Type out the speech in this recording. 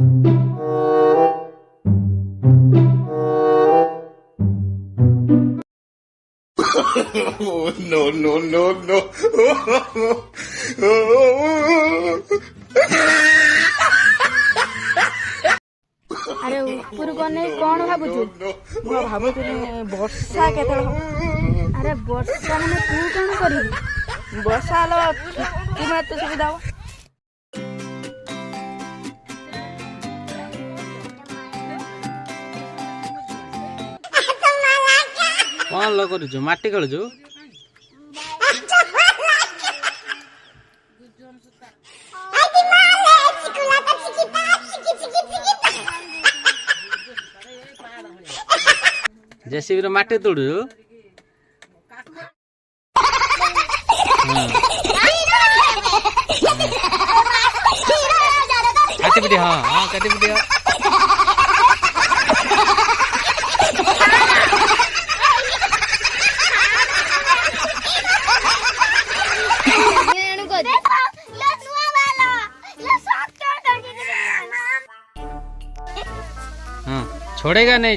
No, no, no, no. अरे ऊपर गने कौन भाबुछु ମୁଁ ଭାବୁଥିଲି ବର୍ଷା କେତେବେଳେ ହବ। अरे वर्षा माने तू कौन करी ବର୍ଷା ହେଲେ ତୁମେ ଏତେ ସୁବିଧା ହବ। କଣ ଲ କରୁଛୁ ମାଟି ଖେଳୁଛୁ? ଜେସିବି ର ମାଟି ତୋଡୁଛୁ? କାଟି ପିଟି ହଁ ହଁ କାଟି ପିଟି ହଁ। छोड़ेगा नहीं